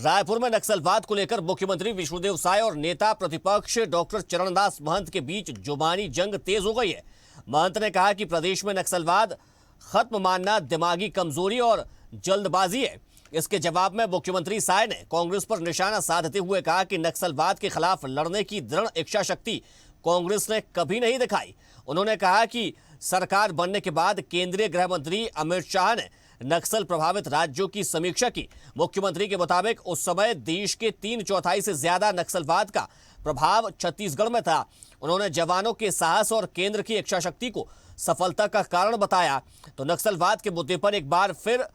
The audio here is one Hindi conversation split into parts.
रायपुर में नक्सलवाद को लेकर मुख्यमंत्री विष्णुदेव साय और नेता प्रतिपक्ष डॉक्टर चरणदास महंत के बीच जुबानी जंग तेज हो गई है। महंत ने कहा कि प्रदेश में नक्सलवाद खत्म मानना दिमागी कमजोरी और जल्दबाजी है। इसके जवाब में मुख्यमंत्री साय ने कांग्रेस पर निशाना साधते हुए कहा कि नक्सलवाद के खिलाफ लड़ने की दृढ़ इच्छा शक्ति कांग्रेस ने कभी नहीं दिखाई। उन्होंने कहा कि सरकार बनने के बाद केंद्रीय गृह मंत्री अमित शाह ने नक्सल प्रभावित राज्यों की समीक्षा की। मुख्यमंत्री के मुताबिक उस समय देश के 3/4 से ज्यादा नक्सलवाद का प्रभाव छत्तीसगढ़ में था। उन्होंने जवानों के साहस और केंद्र की इच्छा शक्ति को सफलता का कारण बताया। तो नक्सलवाद के मुद्दे पर एक बार फिर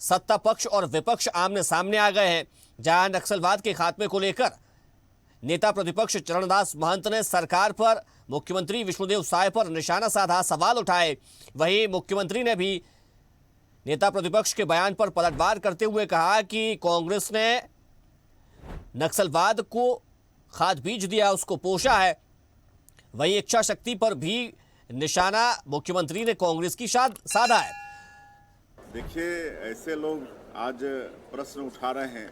सत्ता पक्ष और विपक्ष आमने सामने आ गए हैं। जहां नक्सलवाद के खात्मे को लेकर नेता प्रतिपक्ष चरणदास महंत ने सरकार पर मुख्यमंत्री विष्णुदेव साय पर निशाना साधा, सवाल उठाए। वहीं मुख्यमंत्री ने भी नेता प्रतिपक्ष के बयान पर पलटवार करते हुए कहा कि कांग्रेस ने नक्सलवाद को खाद बीज दिया, उसको पोषा है। वहीं इच्छा शक्ति पर भी निशाना मुख्यमंत्री ने कांग्रेस की साधा है। देखिए, ऐसे लोग आज प्रश्न उठा रहे हैं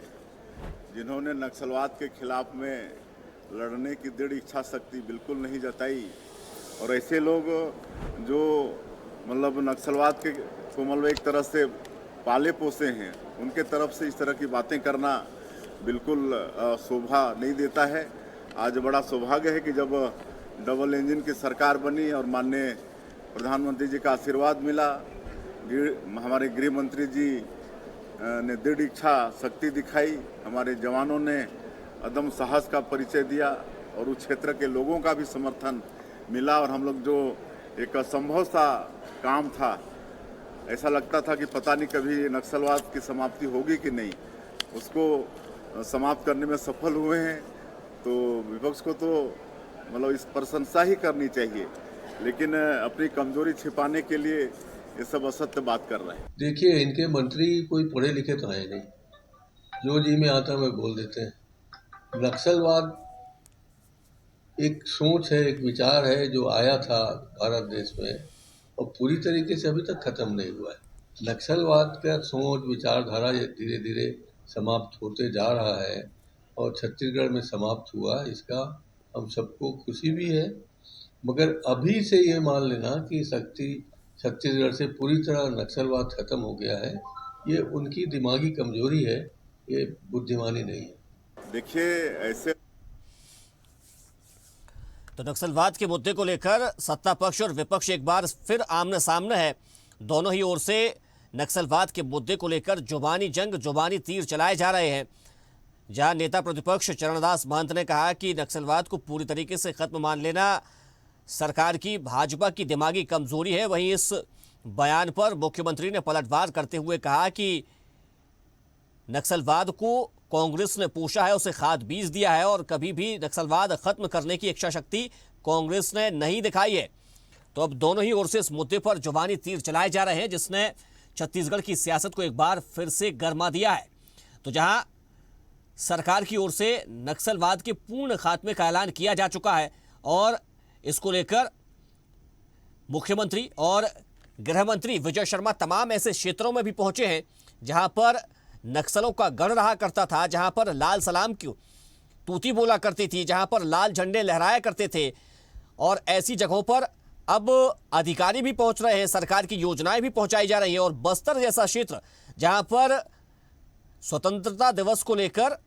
जिन्होंने नक्सलवाद के खिलाफ में लड़ने की दृढ़ इच्छा शक्ति बिल्कुल नहीं जताई, और ऐसे लोग जो मतलब नक्सलवाद के को मतलब एक तरह से पाले पोसे हैं, उनके तरफ से इस तरह की बातें करना बिल्कुल शोभा नहीं देता है। आज बड़ा सौभाग्य है कि जब डबल इंजन की सरकार बनी और माननीय प्रधानमंत्री जी का आशीर्वाद मिला, हमारे गृह मंत्री जी ने दृढ़ इच्छा शक्ति दिखाई, हमारे जवानों ने अदम साहस का परिचय दिया और उस क्षेत्र के लोगों का भी समर्थन मिला, और हम लोग जो एक असंभव सा काम था, ऐसा लगता था कि पता नहीं कभी नक्सलवाद की समाप्ति होगी कि नहीं, उसको समाप्त करने में सफल हुए हैं। तो विपक्ष को तो मतलब इस प्रशंसा ही करनी चाहिए, लेकिन अपनी कमजोरी छिपाने के लिए ये सब असत्य बात कर रहे हैं। देखिए, इनके मंत्री कोई पढ़े लिखे तो है नहीं, जो जी में आता है बोल देते हैं। नक्सलवाद एक सोच है, एक विचार है जो आया था भारत देश में और पूरी तरीके से अभी तक खत्म नहीं हुआ है। नक्सलवाद का सोच विचारधारा धीरे धीरे समाप्त होते जा रहा है और छत्तीसगढ़ में समाप्त हुआ, इसका हम सबको खुशी भी है। मगर अभी से ये मान लेना कि छत्तीसगढ़ से पूरी तरह नक्सलवाद खत्म हो गया है, ये उनकी दिमागी कमजोरी है, ये बुद्धिमानी नहीं है। देखिए, ऐसे तो नक्सलवाद के मुद्दे को लेकर सत्ता पक्ष और विपक्ष एक बार फिर आमने सामने है। दोनों ही ओर से नक्सलवाद के मुद्दे को लेकर जुबानी तीर चलाए जा रहे हैं। जहां नेता प्रतिपक्ष चरणदास महंत ने कहा कि नक्सलवाद को पूरी तरीके से खत्म मान लेना सरकार की, भाजपा की दिमागी कमजोरी है। वहीं इस बयान पर मुख्यमंत्री ने पलटवार करते हुए कहा कि नक्सलवाद को कांग्रेस ने पोषा है, उसे खाद बीज दिया है और कभी भी नक्सलवाद खत्म करने की इच्छा शक्ति कांग्रेस ने नहीं दिखाई है। तो अब दोनों ही ओर से इस मुद्दे पर जुबानी तीर चलाए जा रहे हैं, जिसने छत्तीसगढ़ की सियासत को एक बार फिर से गरमा दिया है। तो जहां सरकार की ओर से नक्सलवाद के पूर्ण खात्मे का ऐलान किया जा चुका है और इसको लेकर मुख्यमंत्री और गृह मंत्री विजय शर्मा तमाम ऐसे क्षेत्रों में भी पहुंचे हैं जहां पर नक्सलों का गढ़ रहा करता था, जहां पर लाल सलाम की तूती बोला करती थी, जहां पर लाल झंडे लहराया करते थे। और ऐसी जगहों पर अब अधिकारी भी पहुंच रहे हैं, सरकार की योजनाएं भी पहुंचाई जा रही हैं। और बस्तर जैसा क्षेत्र जहां पर स्वतंत्रता दिवस को लेकर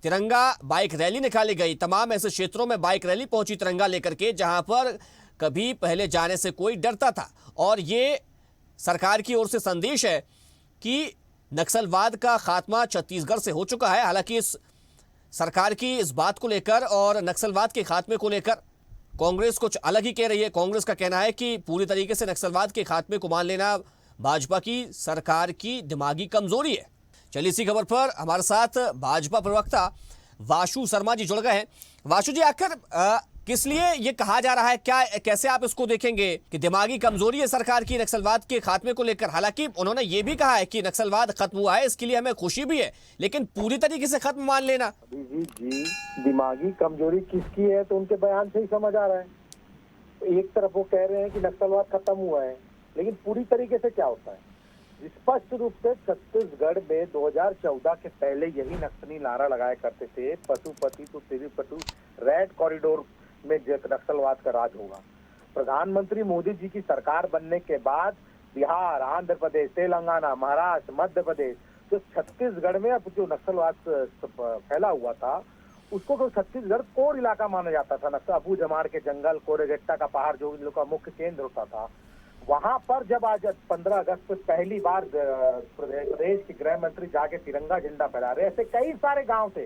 तिरंगा बाइक रैली निकाली गई, तमाम ऐसे क्षेत्रों में बाइक रैली पहुंची तिरंगा लेकर के, जहां पर कभी पहले जाने से कोई डरता था। और ये सरकार की ओर से संदेश है कि नक्सलवाद का खात्मा छत्तीसगढ़ से हो चुका है। हालांकि इस सरकार की इस बात को लेकर और नक्सलवाद के खात्मे को लेकर कांग्रेस कुछ अलग ही कह रही है। कांग्रेस का कहना है कि पूरी तरीके से नक्सलवाद के खात्मे को मान लेना भाजपा की सरकार की दिमागी कमजोरी है। चलिए, इसी खबर पर हमारे साथ भाजपा प्रवक्ता वाशु शर्मा जी जुड़ गए हैं। वाशु जी, आखिर किस लिए ये कहा जा रहा है, क्या कैसे आप इसको देखेंगे कि दिमागी कमजोरी है सरकार की नक्सलवाद के खात्मे को लेकर? हालांकि उन्होंने ये भी कहा है कि नक्सलवाद खत्म हुआ है, इसके लिए हमें खुशी भी है, लेकिन पूरी तरीके से खत्म मान लेना। जी, दिमागी कमजोरी किसकी है तो उनके बयान से ही समझ आ रहा है। एक तरफ वो कह रहे हैं कि नक्सलवाद खत्म हुआ है, लेकिन पूरी तरीके से क्या होता है? स्पष्ट रूप से छत्तीसगढ़ में 2014 के पहले यही नक्सली नारा लगाया करते थे, पशुपति तो तिरुपति, रेड कॉरिडोर में नक्सलवाद का राज होगा। प्रधानमंत्री मोदी जी की सरकार बनने के बाद बिहार, आंध्र प्रदेश, तेलंगाना, महाराष्ट्र, मध्य प्रदेश, जो छत्तीसगढ़ में अब जो नक्सलवाद फैला हुआ था उसको तो छत्तीसगढ़ कोर इलाका माना जाता था। नक्सल अबू जमार के जंगल, कोरेगट्टा का पहाड़ जो इन लोग का मुख्य केंद्र होता था, वहां पर जब आज 15 अगस्त को पहली बार प्रदेश के गृह मंत्री जाके तिरंगा झंडा फहरा रहे, ऐसे कई सारे गांव थे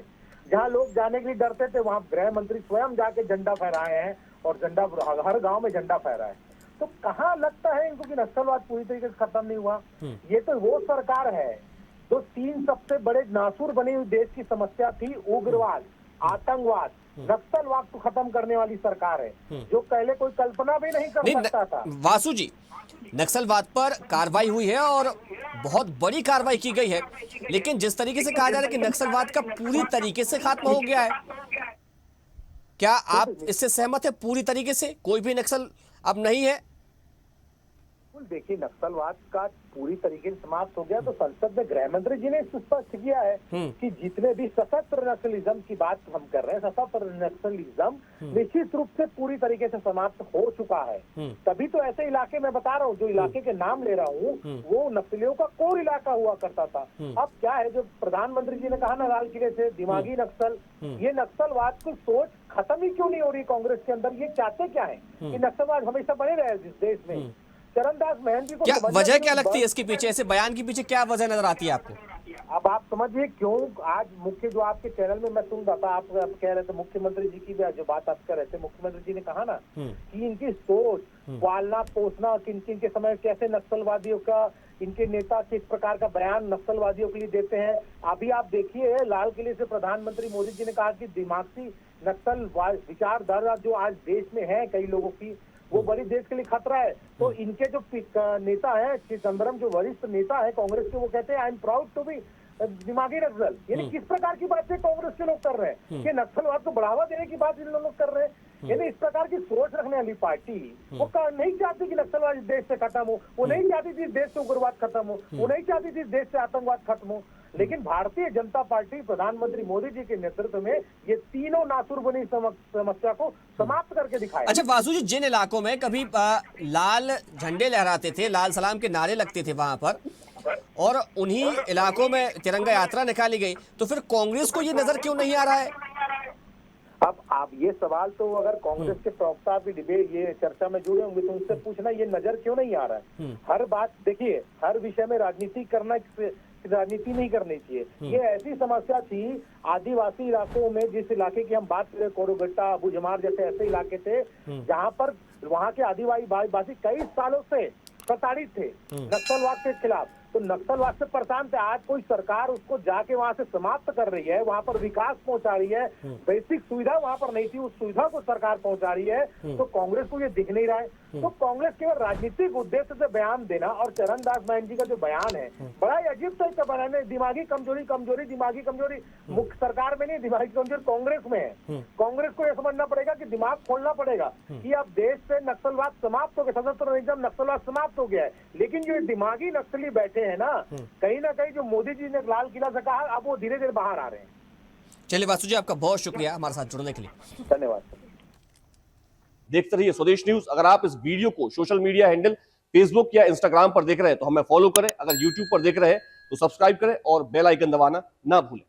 जहां लोग जाने के लिए डरते थे, वहां गृह मंत्री स्वयं जाके झंडा फहराए हैं और झंडा हर गांव में झंडा फहरा है। तो कहाँ लगता है इनको कि नक्सलवाद पूरी तरीके से खत्म नहीं हुआ? ये तो वो सरकार है जो 3 सबसे बड़े नासूर बनी हुई देश की समस्या थी, उग्रवाद, आतंकवाद, नक्सलवाद को खत्म करने वाली सरकार है, जो पहले कोई कल्पना भी नहीं कर सकता था। वासु जी, नक्सलवाद पर कार्रवाई हुई है और बहुत बड़ी कार्रवाई की गई है, लेकिन जिस तरीके से कहा जा रहा है कि नक्सलवाद का पूरी तरीके से खात्मा हो गया है, क्या आप इससे सहमत है? पूरी तरीके से कोई भी नक्सल अब नहीं है? देखिए, नक्सलवाद का पूरी तरीके से समाप्त हो गया तो संसद में गृह मंत्री जी ने स्पष्ट किया है कि जितने भी सशस्त्र नक्सलिज्म की बात हम कर रहे हैं, सशस्त्र नक्सलिज्म निश्चित रूप से पूरी तरीके से समाप्त हो चुका है। तभी तो ऐसे इलाके में बता रहा हूँ, जो इलाके के नाम ले रहा हूँ, वो नक्सलियों का कोर इलाका हुआ करता था। अब क्या है, जो प्रधानमंत्री जी ने कहा ना लाल किले से, दिमागी नक्सल, ये नक्सलवाद की सोच खत्म ही क्यों नहीं हो रही कांग्रेस के अंदर? ये चाहते क्या है कि नक्सलवाद हमेशा बने रहे इस देश में? चरणदास महंत जी को क्या वजह क्या लगती है इसके पीछे, ऐसे बयान के पीछे क्या वजह नजर आती है आपको? अब आप समझिए क्यों आज मुख्य जो आपके चैनल में मैं सुन रहा था, आप कह रहे थे मुख्यमंत्री जी की जो बात आप कर रहे थे, मुख्यमंत्री जी ने कहा ना कि इनकी सोच, पालना पोसना, किन किन के समय कैसे नक्सलवादियों का, इनके नेता किस प्रकार का बयान नक्सलवादियों के लिए देते हैं। अभी आप देखिए, लाल किले से प्रधानमंत्री मोदी जी ने कहा कि दिमागी नक्सल विचारधारा जो आज देश में है कई लोगों की, वो बड़ी देश के लिए खतरा है। तो इनके जो नेता है चिदम्बरम, जो वरिष्ठ नेता है कांग्रेस के, वो कहते हैं I am proud to be दिमागी नक्सल। यानी किस प्रकार की बातें कांग्रेस के लोग कर रहे हैं कि नक्सलवाद को बढ़ावा देने की बात इन लोग कर रहे हैं। यानी इस प्रकार की सोच रखने वाली पार्टी वो नहीं चाहती कि नक्सलवाद इस देश से खत्म हो, वो नहीं चाहती थी इस देश से उग्रवाद खत्म हो, वो नहीं चाहती थी इस देश से आतंकवाद खत्म हो। लेकिन भारतीय जनता पार्टी प्रधानमंत्री मोदी जी के नेतृत्व में ये तीनों नासुर बनी समस्या को समाप्त करके दिखाया। अच्छा वासु जी, जिन इलाकों में कभी लाल झंडे लहराते थे, लाल सलाम के नारे लगते थे वहां पर, और उन्हीं इलाकों में तिरंगा यात्रा निकाली गई, तो फिर कांग्रेस को ये नजर क्यों नहीं आ रहा है? अब आप ये सवाल तो अगर कांग्रेस के प्रवक्ता भी डिबेट ये चर्चा में जुड़े होंगे तो उनसे पूछना, ये नजर क्यों नहीं आ रहा है? हर बात देखिए, हर विषय में राजनीति करना, राजनीति नहीं करनी चाहिए। ये ऐसी समस्या थी आदिवासी इलाकों में, जिस इलाके की हम बात करें, कोरोगट्टा, अबू जमार जैसे ऐसे इलाके थे जहां पर वहां के आदिवासी कई सालों से प्रताड़ित थे नक्सलवाद के खिलाफ। तो नक्सलवाद से परेशान थे। आज कोई सरकार उसको जाके वहां से समाप्त कर रही है, वहां पर विकास पहुंचा रही है, बेसिक सुविधा वहां पर नहीं थी, उस सुविधा को सरकार पहुंचा रही है। तो कांग्रेस को ये दिख नहीं रहा है। तो कांग्रेस केवल राजनीतिक उद्देश्य से बयान देना, और चरणदास महंत जी का जो बयान है बड़ा ही अजीब तरह का बयान है। दिमागी कमजोरी कमजोरी दिमागी कमजोरी मुख्य सरकार में नहीं, दिमागी कमजोरी कांग्रेस में है। कांग्रेस को यह समझना पड़ेगा कि दिमाग खोलना पड़ेगा कि अब देश से नक्सलवाद समाप्त हो गया, सशस्त्र निजाम नक्सलवाद समाप्त हो गया है। लेकिन जो दिमागी नक्सली बैठे हैं ना कहीं जो मोदी जी ने लाल किला से कहा, अब वो धीरे धीरे बाहर आ रहे हैं। चलिए वासु जी, आपका बहुत शुक्रिया हमारे साथ जुड़ने के लिए। धन्यवाद। देखते रहिए स्वदेश न्यूज। अगर आप इस वीडियो को सोशल मीडिया हैंडल फेसबुक या इंस्टाग्राम पर देख रहे हैं तो हमें फॉलो करें, अगर यूट्यूब पर देख रहे हैं तो सब्सक्राइब करें और बेल आइकन दबाना ना भूलें।